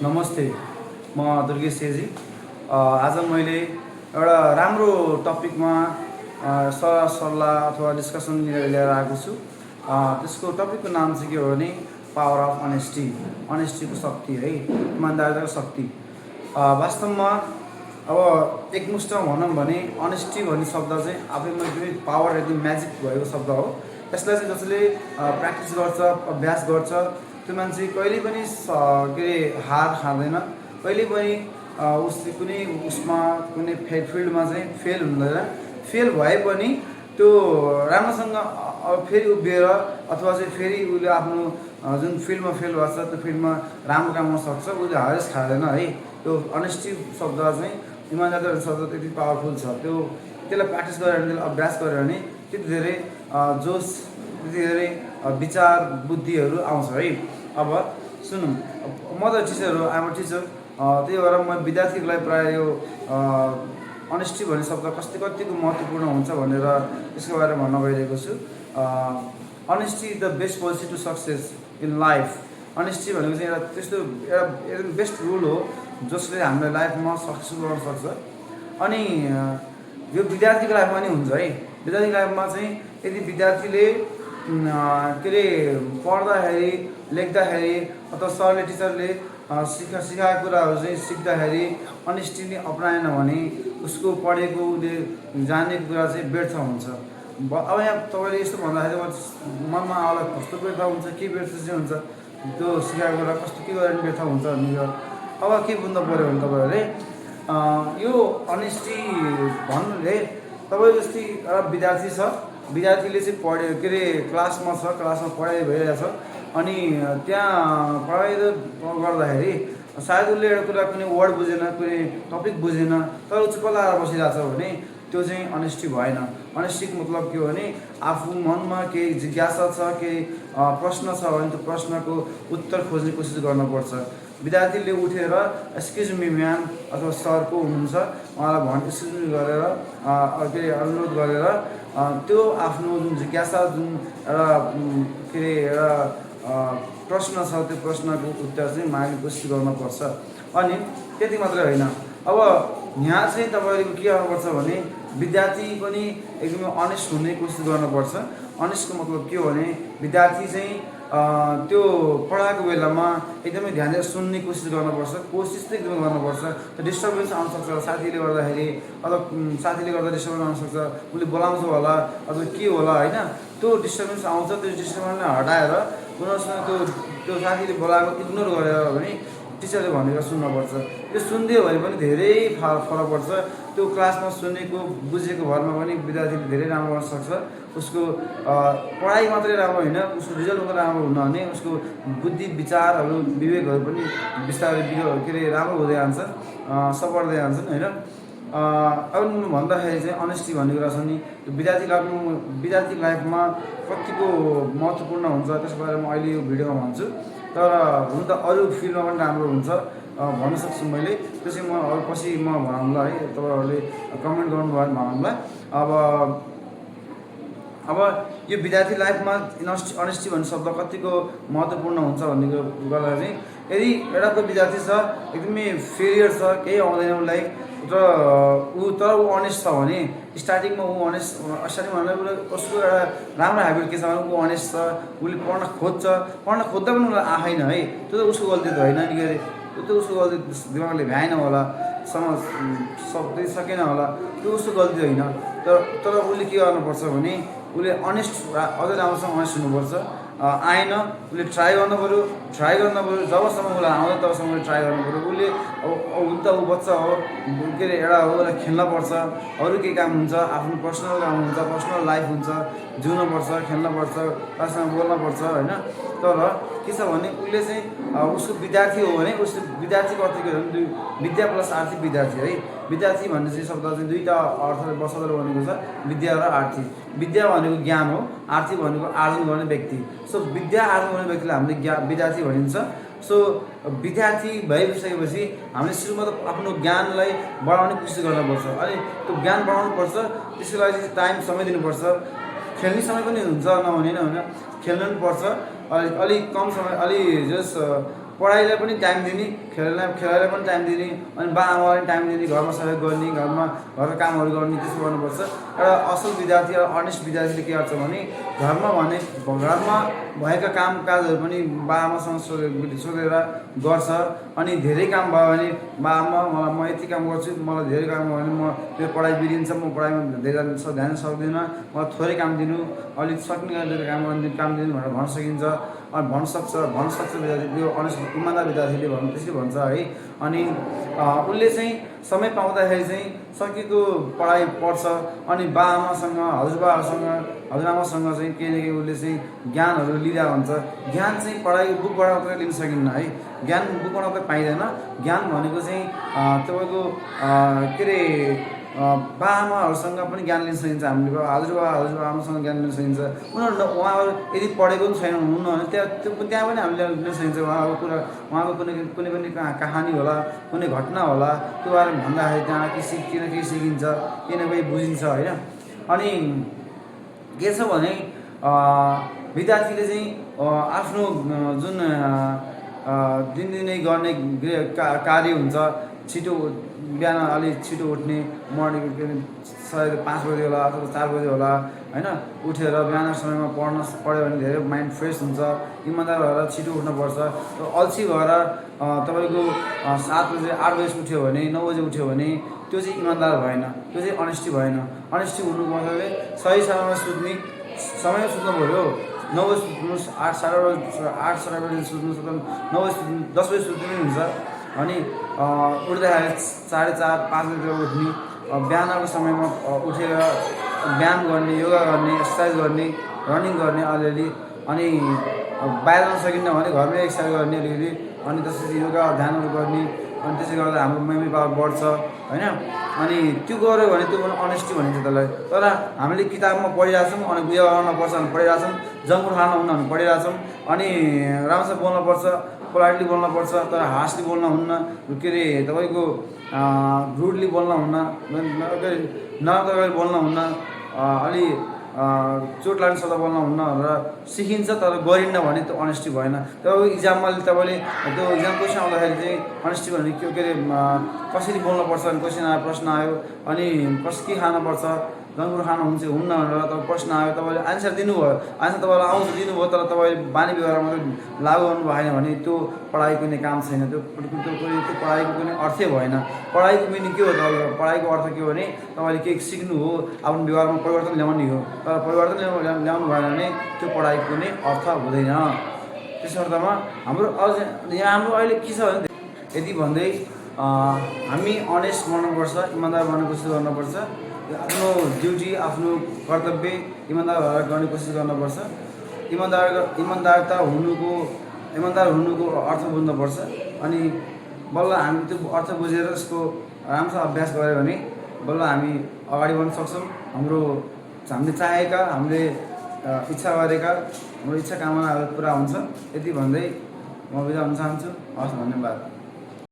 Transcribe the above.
नमस्ते, म दुर्गेश सेजी। आज मैले एउटा राम्रो टपिकमा सल्लाह अथवा डिस्कसन लिएर आएको छु। त्यसको टपिकको नाम चाहिँ के हो भने पावर अफ अनेस्टी, अनेस्टीको शक्ति है, इमान्दारिताको शक्ति। वास्तवमा अब एकमुष्टमा भनौँ भने अनेस्टी भन्ने शब्द चाहिँ आफैमा एकदमै पावर एकदम म्याजिक भएको शब्द हो। यसलाई चाहिँ जसले प्र्याक्टिस गर्छ, अभ्यास गर्छ, त्यो मान्छे कहिले पनि के अरे हार खाँदैन, कहिले पनि उसले कुनै उसमा कुनै फिल्डमा चाहिँ फेल हुँदैन। फेल भए पनि त्यो राम्रोसँग फेरि उभिएर अथवा चाहिँ फेरि उसले आफ्नो जुन फिल्डमा फेल भएको छ त्यो फिल्डमा राम्रो काम गर्न सक्छ, उसले हारेस खाँदैन है। त्यो अनेस्टी शब्द चाहिँ इमान्दारिता शब्द त्यति पावरफुल छ। त्यसलाई प्र्याक्टिस गरेर भने, त्यसलाई अभ्यास गरेर भने त्यति धेरै जोस, त्यति धेरै विचार बुद्धिहरू आउँछ है। अब सुनौँ, म त टिचर हो, आम टिचर, त्यही भएर म विद्यार्थीलाई प्रायः यो अनेस्टी भन्ने शब्द कतिको महत्त्वपूर्ण हुन्छ भनेर यसको बारेमा भन्न गइरहेको छु। Honesty the best policy to success in life. Honesty भनेको चाहिँ एउटा त्यस्तो एउटा बेस्ट रुल हो जसले हामीलाई लाइफमा सक्सेसफुल गर्न सक्छ। अनि यो विद्यार्थीको लाइफमा नि हुन्छ है। विद्यार्थीको लाइफमा चाहिँ यदि विद्यार्थीले के अरे पढ्दाखेरि, लेख्दाखेरि अथवा सरले टिचरले सिकाएको कुराहरू चाहिँ सिक्दाखेरि अनेस्टी नै अपनाएन भने उसको पढेको, उसले जानेको कुरा चाहिँ व्यर्थ हुन्छ। अब यहाँ तपाईँले यस्तो भन्दाखेरि मनमा आउला कस्तो व्यर्थ हुन्छ, के व्यर्थ चाहिँ हुन्छ, त्यो सिकाएको कुरा कस्तो के गरेर व्यर्थ हुन्छ भन्ने। अब के बुझ्नु पऱ्यो भने तपाईँहरूले यो अनेस्टी भन्नुले तपाईँ जस्तै एउटा विद्यार्थी छ, विद्यार्थीले चाहिँ पढ्यो के अरे क्लासमा छ, क्लासमा पढाइ भइरहेछ, अनि त्यहाँ पढाइ गर्दाखेरि सायद उसले एउटा कुरा कुनै वर्ड बुझेन, कुनै टपिक बुझेन, तर ऊ चुप्प लगाएर बसिरहेछ भने त्यो चाहिँ अनेस्टी भएन। अनेस्टीको मतलब के हो भने आफू मनमा केही जिज्ञासा छ, केही प्रश्न छ भने त्यो प्रश्नको उत्तर खोज्ने कोसिस गर्नुपर्छ। विद्यार्थीले उठेर एक्सक्युज मी म्याम अथवा सर को हुनुहुन्छ उहाँलाई भन् एक्सक्युज मी गरेर के अरे अनुरोध गरेर त्यो आफ्नो जुन जिज्ञासा, जुन एउटा के अरे एउटा प्रश्न छ त्यो प्रश्नको उत्तर चाहिँ माग्ने कोसिस गर्नुपर्छ। अनि त्यति मात्रै होइन, अब यहाँ चाहिँ तपाईँको के गर्नुपर्छ भने विद्यार्थी पनि एकदमै अनेस्ट हुने कोसिस गर्नुपर्छ। अनेस्टको मतलब के हो भने विद्यार्थी चाहिँ त्यो पढाएको बेलामा एकदमै ध्यान दिएर सुन्ने कोसिस गर्नुपर्छ, कोसिस चाहिँ एकदमै गर्नुपर्छ। त्यो डिस्टर्बेन्स आउनसक्छ, साथीले गर्दाखेरि अथवा साथीले गर्दा डिस्टर्बेन्स आउनसक्छ, उसले बोलाउँछ होला अथवा के होला होइन, त्यो डिस्टर्बेन्स आउँछ। त्यो डिस्टर्बेन्सलाई हटाएर उनीहरूसँग त्यो साथीले बोलाएको इग्नोर गरेर भने टिचरले भनेको सुन्नुपर्छ। त्यो सुनिदियो भने पनि धेरै फरक पर्छ। त्यो क्लासमा सुनेको बुझेको भरमा पनि विद्यार्थीले धेरै राम्रो गर्न सक्छ। उसको पढाइ मात्रै राम्रो होइन, उसको रिजल्ट मात्रै राम्रो हुन भने उसको बुद्धि, विचारहरू, विवेकहरू पनि बिस्तारै के अरे राम्रो हुँदै जान्छ, सपर्दै जान्छन् होइन। अब भन्दाखेरि चाहिँ अनेस्टी भन्ने कुरा छ नि, विद्यार्थी लाइफमा कतिको महत्त्वपूर्ण हुन्छ त्यसको बारेमा अहिले यो भिडियोमा भन्छु। तर हुन त अरू फिल्डमा पनि राम्रो हुन्छ भन्न सक्छु मैले, त्यो चाहिँ म अरू पछि म भनौँला है, तपाईँहरूले कमेन्ट गर्नुभयो भने भनौँला। अब यो विद्यार्थी लाइफमा अनेस्टी भन्ने शब्द कतिको महत्त्वपूर्ण हुन्छ भन्ने गर्दा चाहिँ यदि एउटा विद्यार्थी छ एकदमै फेलियर छ, केही आउँदैन उसलाई, तर ऊ अनेस्ट छ भने स्टार्टिङमा ऊ स्टार्टिङमा भन्दा उसको एउटा राम्रो ह्याबिट के छ भने ऊ अनेस्ट छ, उसले पढ्न खोज्दा पनि उसलाई आएन है, त्यो त उसको गल्ती त होइन नि, के अरे त्यो त उसको गल्ती, दिमागले भ्याएन होला, सक्दै सकेन होला, त्यो उसको गल्ती होइन। तर उसले के गर्नुपर्छ भने उसले अनेस्ट अझै राम्रोसँग अनेस्ट हुनुपर्छ। आएन उसले ट्राई गर्नु पऱ्यो, जबसम्म उसलाई आउँदैन तबसम्म उसले ट्राई गर्नु पऱ्यो। उसले हुन त ऊ बच्चा हो, के अरे एउटा हो, उसलाई खेल्नपर्छ, अरू केही काम हुन्छ, आफ्नो पर्सनल काम हुन्छ, पर्सनल लाइफ हुन्छ, जिउनुपर्छ, खेल्नपर्छ, क्लासमा बोल्नपर्छ होइन। तर के छ भने उसले चाहिँ उसको विद्यार्थी हो भने उसको विद्यार्थीको अर्थ के हो भने विद्या प्लस आर्थिक विद्यार्थी है। विद्यार्थी भन्ने चाहिँ शब्द चाहिँ दुईवटा अर्थले बसालेर बनेको छ, विद्या र आर्थी। विद्या भनेको ज्ञान हो, आर्थी भनेको आर्जन गर्ने व्यक्ति। सो विद्या आर्जन गर्ने व्यक्तिलाई हामीले विद्यार्थी भनिन्छ। सो विद्यार्थी भइसकेपछि हामीले सुरुमा त आफ्नो ज्ञानलाई बढाउने कोसिस गर्नुपर्छ। अनि त्यो ज्ञान बढाउनुपर्छ, त्यसको लागि चाहिँ टाइम समय दिनुपर्छ। खेल्ने समय पनि हुन्छ नहुने होइन, खेल्नु पनि पर्छ। अलिक कम समय, अलि जस पढाइलाई पनि टाइम दिने, खेलाइलाई पनि टाइम दिने, अनि बाआमालाई टाइम दिने, घरमा सहयोग गर्ने, घरका कामहरू गर्ने, त्यसो गर्नुपर्छ। एउटा असल विद्यार्थी, एउटा अनेस्ट विद्यार्थीले के गर्छ भने घरमा भएका कामकाजहरू पनि बाआमासँग सोधेर गर्छ। अनि धेरै काम भयो भने बाआमा म यति काम गर्छु, मलाई धेरै काम भयो भने म त्यो पढाइ बिग्रिन्छ, म पढाइमा धेरै ध्यान सक्दिनँ, मलाई थोरै काम दिनु, अलिक सक्ने गरेर काम दिनु भनेर भन्न सकिन्छ। अनि भन्न सक्छ विद्यार्थी, त्यो अनेस्ट इमान्दार विद्यार्थीले त्यसरी भन्छ है। अनि उसले चाहिँ समय पाउँदाखेरि चाहिँ सकेको पढाइ पढ्छ। अनि बाआमासँग, हजुरआमासँग चाहिँ केही न केही उसले चाहिँ ज्ञानहरू लिइरहेको हुन्छ। ज्ञान चाहिँ पढाइ बुकबाट मात्रै लिन सकिन्न है, ज्ञान बुकबाट मात्रै पाइँदैन। ज्ञान भनेको चाहिँ तपाईँको के अरे बाआमाहरूसँग पनि ज्ञान लिन सकिन्छ, हामीले हजुरआमासँग ज्ञान लिन सकिन्छ। उहाँहरू यदि पढेको पनि छैन हुनुहुन्न भने त्यहाँ पनि हामीले लिन सकिन्छ। उहाँको कुनै पनि कहानी होला, कुनै घटना होला, त्यो बारेमा भन्दाखेरि त्यहाँ केही न केही सिकिन्छ, केही न केही बुझिन्छ होइन। अनि के छ भने विद्यार्थीले चाहिँ आफ्नो जुन दिनदिनै गर्ने कार्य हुन्छ, छिटो बिहान अलिक छिटो उठ्ने, मर्निङ सायद 5 बजे होला अथवा 4 बजे होला होइन, उठेर बिहान समयमा पढ्यो भने धेरै माइन्ड फ्रेस हुन्छ। इमान्दार भएर छिटो उठ्नुपर्छ। अल्छी भएर तपाईँको 7 बजे 8 बजे उठ्यो भने, 9 बजे उठ्यो भने त्यो चाहिँ इमान्दार भएन, त्यो चाहिँ अनेस्टी भएन। अनेस्टी हुनुको मतलब सही समयमा सुत्नु पऱ्यो। 9 बजे सुत्नुहोस्, 8 साढे 8 बजे सुत्नुहोस्, 9 बजे 10 बजे सुत्नु पनि हुन्छ। अनि उठ्दाखेरि 4:30 5 बजेतिर उठ्ने, बिहानको समयमा उठेर व्यायाम गर्ने, योगा गर्ने, एक्सर्साइज गर्ने, रनिङ गर्ने अलिअलि। अनि बाहिर जान सकिन्न भने घरमै एक्सर्साइज गर्ने अलिअलि, अनि त्यसपछि योगा ध्यानहरू गर्ने। अनि त्यसै गर्दा हाम्रो मेमोरी पावर बढ्छ होइन। अनि त्यो गऱ्यो भने त्यो अनेस्टी भनिन्छ त्यसलाई। तर हामीले किताबमा पढिरहेछौँ, अनि उयो गर्नुपर्छ भने पढिरहेछौँ, जङ्क फुड खानु हुन्न भने पढिरहेछौँ, अनि राम्रोसँग बोल्नुपर्छ, पोलाइटली बोल्नुपर्छ, तर हार्सली बोल्न हुन्न, के अरे तपाईँको रुडली बोल्न हुन्न, नराम्रो बोल्न हुन्न, अलि चोट लाग्ने शब्द बोल्न हुन्न भनेर सिकिन्छ। तर गरिन्न भने त्यो अनेस्टी भएन। तपाईँको इक्जाममा तपाईँले त्यो इक्जाम क्वेसन आउँदाखेरि चाहिँ अनेस्टी भने के अरे कसरी बोल्नुपर्छ भने क्वेसन आयो, प्रश्न आयो, अनि के खानुपर्छ, जङ्क फुड खानुहुन्छ हुन्न भनेर तपाईँ प्रश्न आयो, तपाईँले आन्सर दिनुभयो, आन्सर तपाईँलाई आउँछ दिनुभयो, तर तपाईँले बानी व्यवहार मात्रै लागु गर्नु भएन भने त्यो पढाइ कुनै काम छैन। त्यो पढाइको कुनै अर्थै भएन। पढाइको मिनिङ के हो तपाईँको? पढाइको अर्थ के हो भने तपाईँले केही सिक्नु हो, आफ्नो व्यवहारमा परिवर्तन ल्याउने हो। तर परिवर्तन ल्याउनु भएन भने त्यो पढाइको कुनै अर्थ हुँदैन। त्यस अर्थमा हाम्रो हाम्रो अहिले के छ भने यति भन्दै हामी अनेस्ट बन्नुपर्छ, इमान्दार बन्ने कोसिस गर्नुपर्छ। आफ्नो ड्युटी, आफ्नो कर्तव्य इमान्दार भएर गर्ने कोसिस गर्नुपर्छ। इमान्दार हुनुको अर्थ बुझ्नुपर्छ। अनि बल्ल हामी त्यो अर्थ बुझेर यसको राम्रोसँग अभ्यास गऱ्यो भने बल्ल हामी अगाडि बढ्न सक्छौँ। हामीले चाहेका, हामीले इच्छा गरेका, हाम्रो इच्छा कामनाहरू पुरा हुन्छ। यति भन्दै म बिदा हुन चाहन्छु। हस्, धन्यवाद।